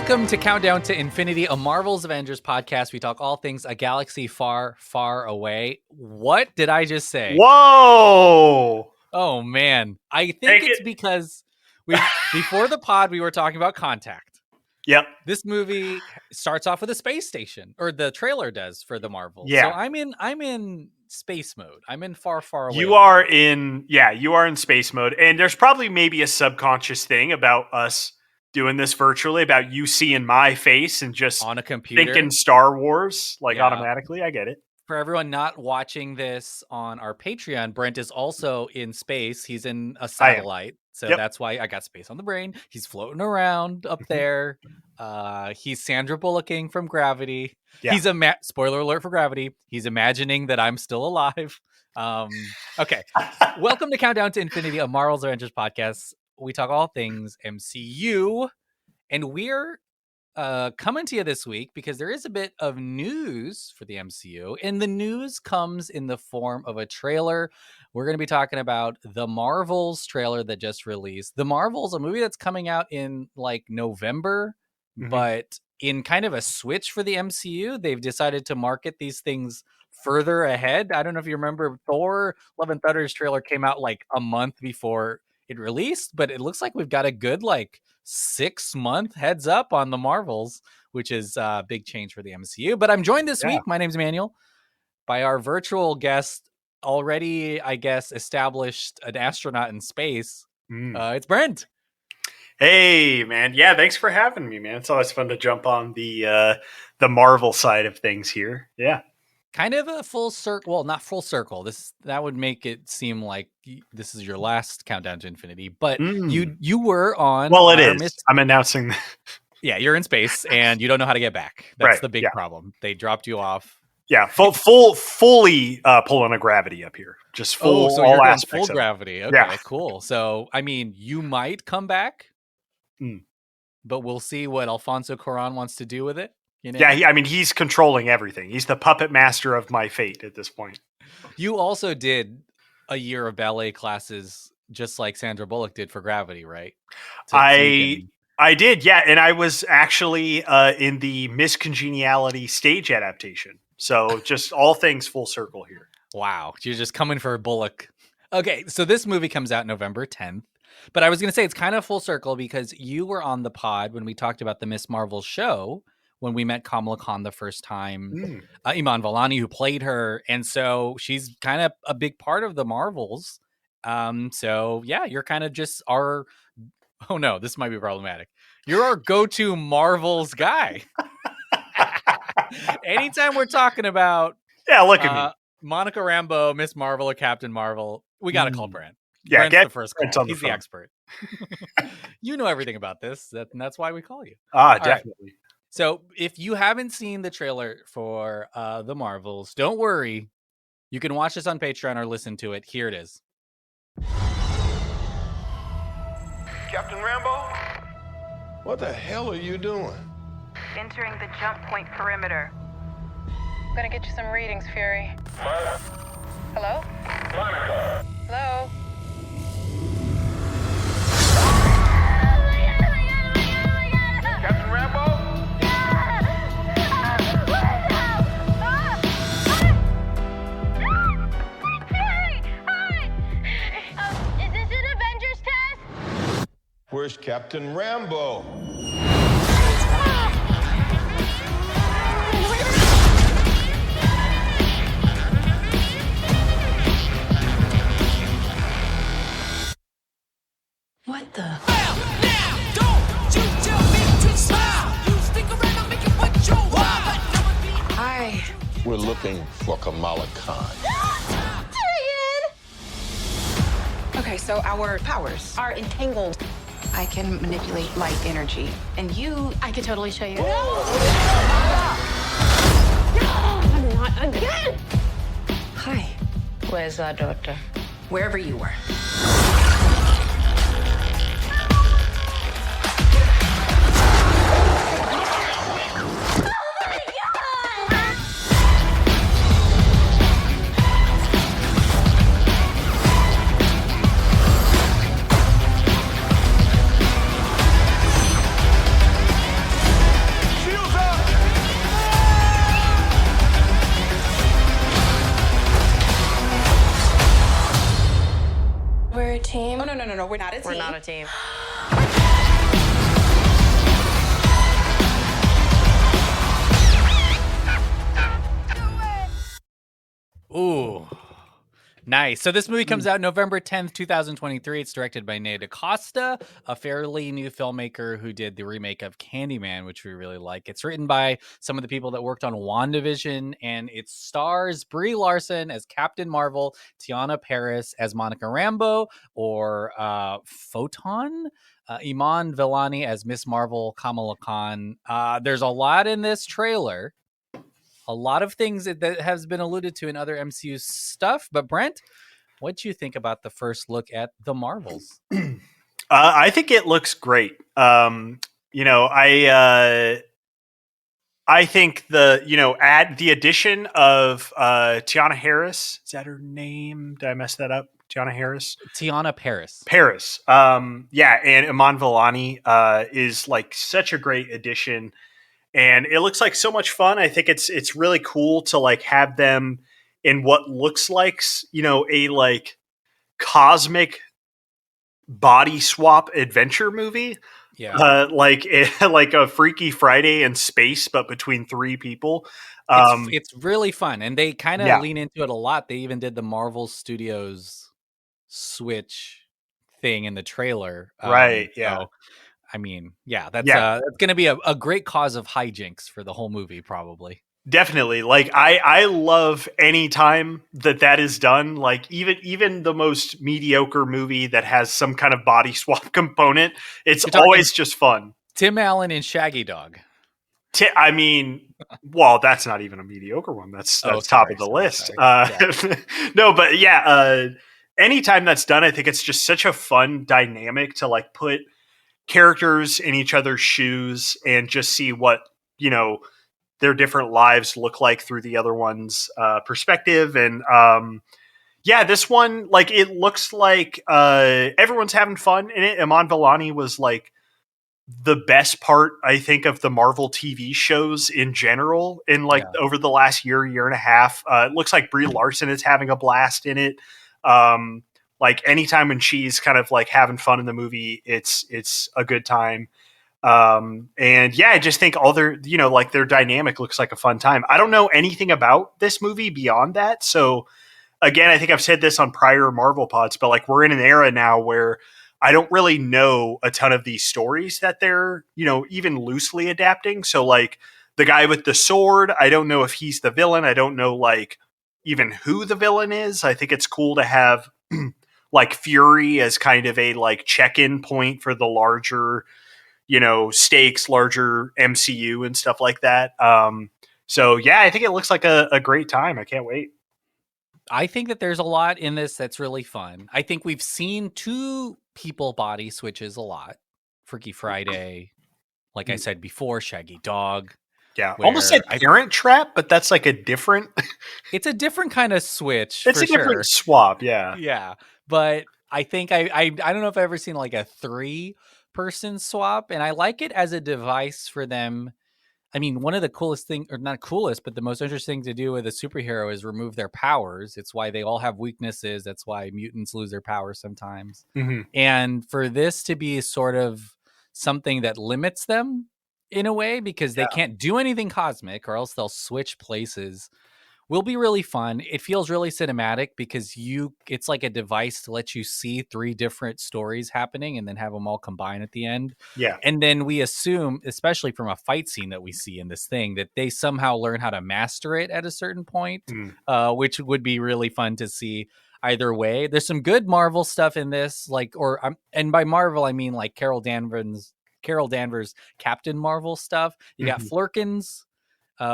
Welcome to Countdown to Infinity, a Marvel's Avengers podcast. We talk all things a galaxy far, far away. What did I just say? Whoa! Oh, man. I think it's because before the pod, we were talking about Contact. Yep. This movie starts off with a space station, or the trailer does for the Marvels. Yeah. So I'm in space mode. I'm in far, far away. You are in space mode. And there's probably maybe a subconscious thing about us doing this virtually, about you seeing my face and just on a computer thinking Star Wars automatically. I get it. For everyone not watching this on our Patreon, Brent is also in space. He's in a satellite. So That's why I got space on the brain. He's floating around up there. He's Sandra Bullocking from Gravity. Yeah. He's spoiler alert for Gravity. He's imagining that I'm still alive. Okay. Welcome to Countdown to Infinity, a Marvel's Avengers podcast. We talk all things MCU, and we're coming to you this week because there is a bit of news for the MCU, and the news comes in the form of a trailer. We're going to be talking about the Marvels trailer that just released. The Marvels, a movie that's coming out in like November, but in kind of a switch for the MCU, they've decided to market these things further ahead. I don't know if you remember, Thor Love and Thunder's trailer came out like a month before it released, but it looks like we've got a good 6-month heads up on the Marvels, which is a big change for the MCU. But I'm joined this week, my name's Emmanuel, by our virtual guest, already, I guess, established an astronaut in space. It's Brent. Hey, man. Yeah, thanks for having me, man. It's always fun to jump on the Marvel side of things here. Yeah. Kind of a full circle. Well, not full circle. That would make it seem like this is your last Countdown to Infinity. But you were on. Well, it is. I'm announcing. Yeah, you're in space and you don't know how to get back. That's the big problem. They dropped you off. Yeah, fully pulling a gravity up here. Just full. So all you're aspects full gravity. Okay, yeah. Cool. So I mean, you might come back, but we'll see what Alfonso Cuarón wants to do with it. You know? Yeah, he's controlling everything. He's the puppet master of my fate at this point. You also did a year of ballet classes, just like Sandra Bullock did for Gravity, right? I did, yeah. And I was actually in the Miss Congeniality stage adaptation. So just all things full circle here. Wow. You're just coming for Bullock. Okay, so this movie comes out November 10th. But I was going to say it's kind of full circle because you were on the pod when we talked about the Miss Marvel show, when we met Kamala Khan the first time, Iman Vellani, who played her. And so she's kind of a big part of the Marvels. So yeah, you're kind of just oh no, this might be problematic. You're our go-to Marvels guy. Anytime we're talking about look at me. Monica Rambeau, Miss Marvel, or Captain Marvel, we got to call Brent. Yeah, Brent's the first call. He's the expert. You know everything about this. That's why we call you. Definitely. Right. So if you haven't seen the trailer for the Marvels, don't worry. You can watch this on Patreon or listen to it. Here it is. Captain Rambeau? What the hell are you doing? Entering the jump point perimeter. I'm gonna get you some readings, Fury. Hello? Monica. Hello? Captain Rambeau? Is this an Avengers test? Where's Captain Rambeau? What the? Hi. We're looking for Kamala Khan. Okay, so our powers are entangled. I can manipulate light energy. And you... I could totally show you. No! Not again! Hi. Where's our daughter? Wherever you were. team. Oh, no. We're not a team. We're not a team. Ooh. Nice. So this movie comes out November 10th, 2023. It's directed by Nate Acosta, a fairly new filmmaker who did the remake of Candyman, which we really like. It's written by some of the people that worked on WandaVision, and it stars Brie Larson as Captain Marvel, Tiana Paris as Monica Rambeau, or Photon, Iman Vellani as Miss Marvel, Kamala Khan. There's a lot in this trailer. A lot of things that has been alluded to in other MCU stuff. But Brent, what do you think about the first look at the Marvels? I think it looks great. I think add the addition of Tiana Harris. Is that her name? Did I mess that up? Tiana Harris? Tiana Paris. Paris. And Iman Vellani is like such a great addition. And it looks like so much fun. I think it's really cool to like have them in what looks like, a like cosmic body swap adventure movie. Yeah. Like a Freaky Friday in space, but between three people. It's really fun. And they kind of lean into it a lot. They even did the Marvel Studios Switch thing in the trailer. Right. Yeah. So, I mean, that's going to be a great cause of hijinks for the whole movie, probably. Definitely. Like I love any time that is done. Like even the most mediocre movie that has some kind of body swap component, it's always just fun. Tim Allen and Shaggy Dog. I mean, well, that's not even a mediocre one. That's top of the list. No, but anytime that's done, I think it's just such a fun dynamic to like put characters in each other's shoes and just see what, their different lives look like through the other one's perspective. And this one, like, it looks like everyone's having fun in it. Iman Vellani was like the best part, I think, of the Marvel TV shows in general in over the last year and a half. It looks like Brie Larson is having a blast in it. Like anytime when she's kind of like having fun in the movie, it's a good time. I just think all their, their dynamic looks like a fun time. I don't know anything about this movie beyond that. So again, I think I've said this on prior Marvel pods, but like we're in an era now where I don't really know a ton of these stories that they're, even loosely adapting. So like the guy with the sword, I don't know if he's the villain. I don't know like even who the villain is. I think it's cool to have like Fury as kind of a like check-in point for the larger, stakes, larger MCU and stuff like that. I think it looks like a great time. I can't wait. I think that there's a lot in this that's really fun. I think we've seen two people body switches a lot. Freaky Friday, like I said before, Shaggy Dog. Yeah, almost said Parent Trap, but that's like a different... It's a different kind of switch. It's a different swap, yeah. Yeah, but I think I don't know if I've ever seen like a 3-person swap, and I like it as a device for them. I mean, one of the coolest things, or not coolest, but the most interesting to do with a superhero is remove their powers. It's why they all have weaknesses. That's why mutants lose their powers sometimes. Mm-hmm. And for this to be sort of something that limits them in a way, because they can't do anything cosmic or else they'll switch places, will be really fun. It feels really cinematic because it's like a device to let you see 3 different stories happening and then have them all combine at the end. Yeah. And then we assume, especially from a fight scene that we see in this thing, that they somehow learn how to master it at a certain point, which would be really fun to see either way. There's some good Marvel stuff in this, and by Marvel, I mean like Carol Danvers Captain Marvel stuff. You got Flurkins,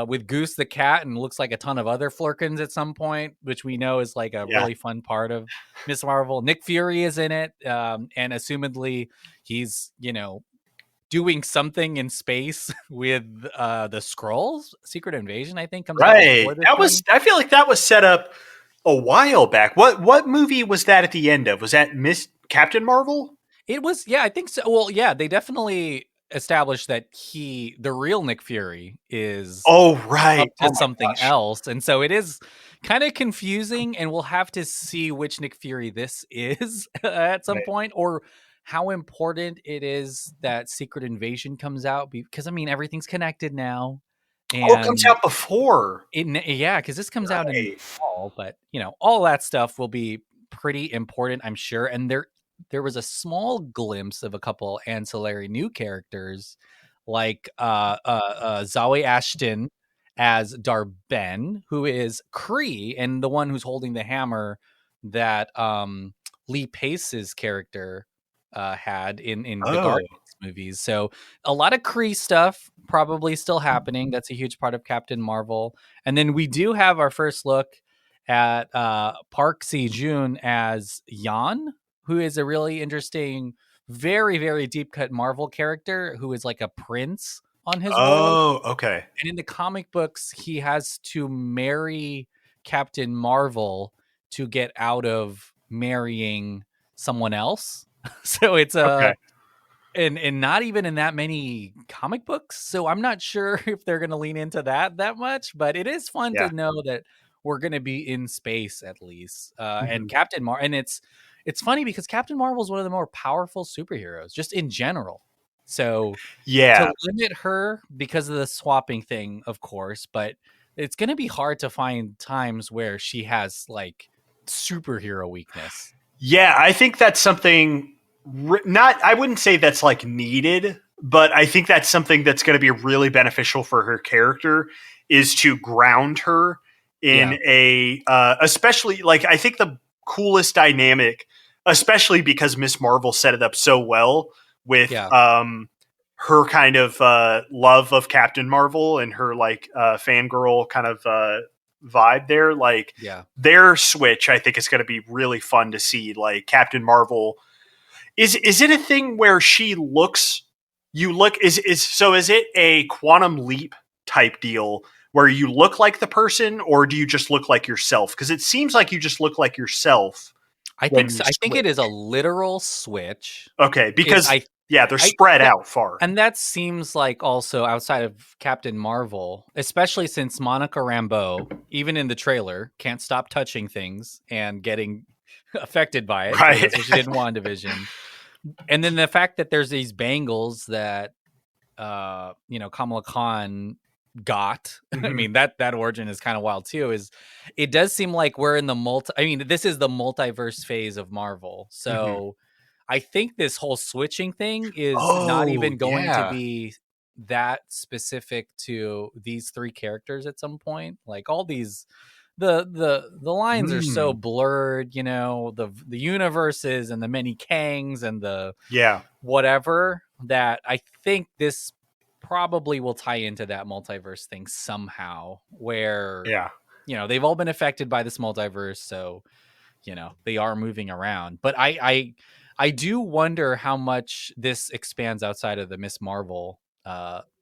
with Goose the cat, and looks like a ton of other Flurkins at some point, which we know is like a really fun part of Miss Marvel. Nick Fury is in it, and assumedly he's doing something in space with the Skrulls. Secret Invasion, I think, comes out before this. I feel like that was set up a while back. What movie was that at the end of? Was that Miss Captain Marvel? It was, yeah, I think so. Well, yeah, they definitely established that the real Nick Fury is right. up to something else. And so it is kind of confusing, and we'll have to see which Nick Fury this is at some point, or how important it is that Secret Invasion comes out, because I mean, everything's connected now. And it comes out before. Because this comes out in fall, but all that stuff will be pretty important, I'm sure. And there was a small glimpse of a couple ancillary new characters, like Zawe Ashton as Darben, who is Kree, and the one who's holding the hammer that Lee Pace's character had in the Guardians movies. So a lot of Kree stuff probably still happening. That's a huge part of Captain Marvel. And then we do have our first look at Park Si-joon as Yan, who is a really interesting, very, very deep cut Marvel character who is like a prince on his world. Oh, okay. And in the comic books, he has to marry Captain Marvel to get out of marrying someone else. So it's and not even in that many comic books. So I'm not sure if they're going to lean into that much, but it is fun to know that we're going to be in space at least. And Captain Marvel, and it's funny because Captain Marvel is one of the more powerful superheroes just in general. So to limit her because of the swapping thing, of course, but it's going to be hard to find times where she has like superhero weakness. Yeah, I think that's something I wouldn't say that's like needed, but I think that's something that's going to be really beneficial for her character, is to ground her in especially like, I think the coolest dynamic, especially because Miss Marvel set it up so well with her kind of love of Captain Marvel and her like fangirl kind of vibe there, like their switch, I think is going to be really fun to see. Like Captain Marvel, is it a thing where she looks, is it a quantum leap type deal where you look like the person, or do you just look like yourself? Because it seems like you just look like yourself. I think it is a literal switch. Okay, because they're spread out far. And that seems like also outside of Captain Marvel, especially since Monica Rambeau, even in the trailer, can't stop touching things and getting affected by it. Right. That's what she did in WandaVision. And then the fact that there's these bangles that, Kamala Khan got. I mean, that origin is kind of wild too. It does seem like we're in the this is the multiverse phase of Marvel. So I think this whole switching thing is not even going to be that specific to these three characters at some point. Like all these, the lines are so blurred, the universes and the many Kangs and the whatever, that I think this probably will tie into that multiverse thing somehow, where they've all been affected by this multiverse, so they are moving around. But I do wonder how much this expands outside of the Miss Marvel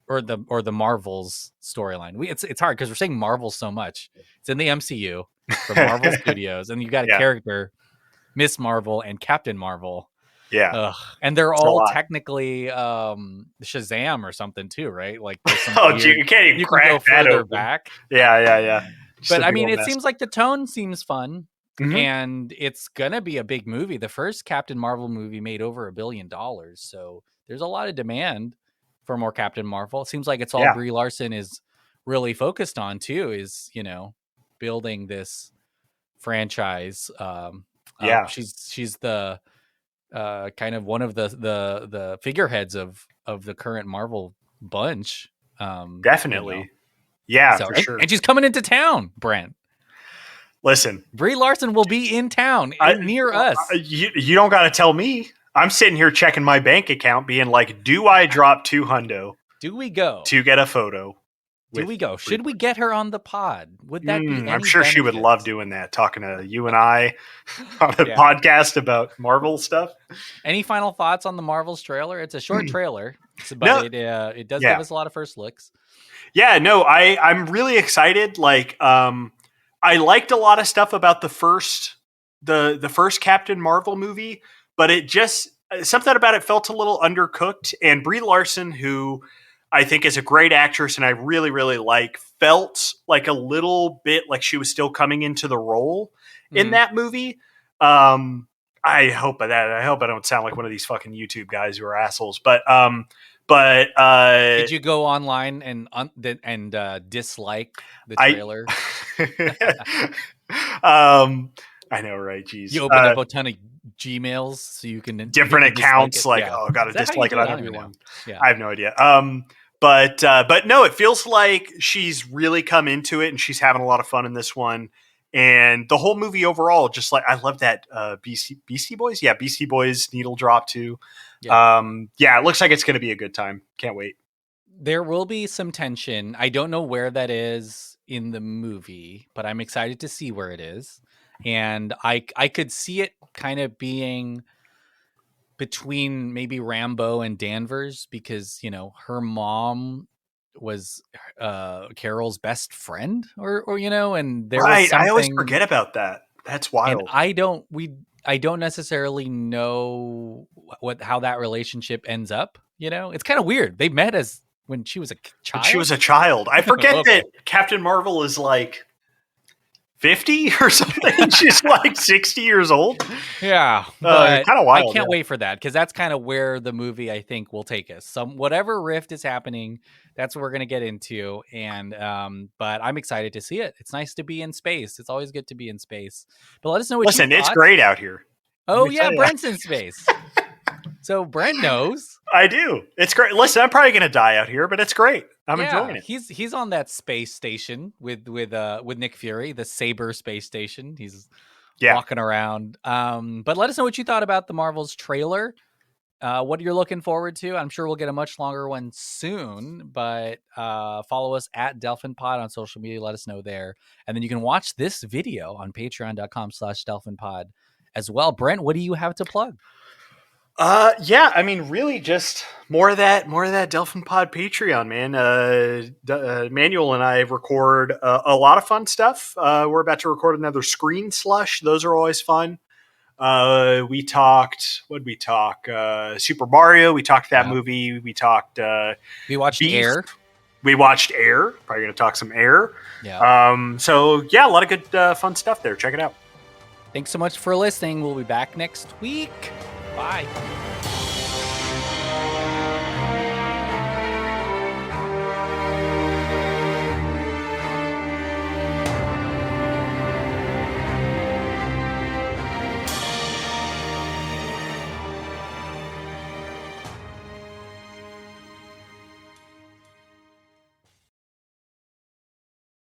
or the Marvels storyline. It's hard because we're saying Marvel so much. It's in the MCU from Marvel Studios, and you got a character, Miss Marvel and Captain Marvel. Yeah. And they're all technically Shazam or something too, right? Like you can't even crack go that further open. back. Yeah. But I mean, it seems like the tone seems fun. And it's gonna be a big movie. The first Captain Marvel movie made over $1 billion, so there's a lot of demand for more Captain Marvel. It seems like it's all Brie Larson is really focused on too, is building this franchise. She's the kind of one of the figureheads of the current Marvel bunch. Definitely, yeah, so, for sure. And she's coming into town, Brent. Listen, Brie Larson will be in town near us. You don't got to tell me. I'm sitting here checking my bank account, being like, "Do I drop $200? Do we go to get a photo? Do we go? Should we get her on the pod? Would that be? I'm sure she would love doing that. Talking to you and I on a podcast about Marvel stuff. Any final thoughts on the Marvel's trailer? It's a short trailer, but it does give us a lot of first looks. Yeah, no, I'm really excited. Like, I liked a lot of stuff about the first Captain Marvel movie, but it just something about it felt a little undercooked. And Brie Larson, who I think is a great actress and I really, really like, felt like a little bit like she was still coming into the role in that movie. I hope I don't sound like one of these fucking YouTube guys who are assholes. But did you go online and dislike the trailer? I know, right? Jeez. You opened up a ton of Gmails so you can different accounts. Like, yeah. oh, gotta dislike it on everyone. Yeah, I have no idea. But no, it feels like she's really come into it and she's having a lot of fun in this one. And the whole movie overall, just like, I love that Beastie Boys. Yeah, Beastie Boys needle drop too. Yeah, it looks like it's going to be a good time. Can't wait. There will be some tension. I don't know where that is in the movie, but I'm excited to see where it is. And I could see it kind of being between maybe Rambo and Danvers because, you know, her mom was Carol's best friend or you know, and there was something. I always forget about that. That's wild. And I don't necessarily know how that relationship ends up, you know? It's kind of weird. They met as when she was a child. I forget that Captain Marvel is like 50 or something. She's like 60 years old. Yeah. But kind of wild. I can't wait for that because that's kind of where the movie, I think, will take us. Whatever rift is happening, that's what we're going to get into. And but I'm excited to see it. It's nice to be in space. It's always good to be in space. But let us know what you thought. It's great out here. Oh, yeah. Brent's in space. So Brent knows. I do. It's great. Listen, I'm probably going to die out here, but it's great. I'm enjoying it. He's on that space station with Nick Fury, the Saber space station. He's walking around. But let us know what you thought about the Marvels trailer. What you're looking forward to. I'm sure we'll get a much longer one soon, but follow us at DelphinPod on social media. Let us know there. And then you can watch this video on patreon.com/DelphinPod as well. Brent, what do you have to plug? I mean, really just more of that Delphin Pod Patreon, man. Emmanuel and I record a lot of fun stuff. We're about to record another Screen Slush. Those are always fun. We talked, what'd we talk? Super Mario. We talked that movie. We talked, we watched Air. We watched Air. Probably going to talk some Air. Yeah. So yeah, a lot of good, fun stuff there. Check it out. Thanks so much for listening. We'll be back next week. Bye.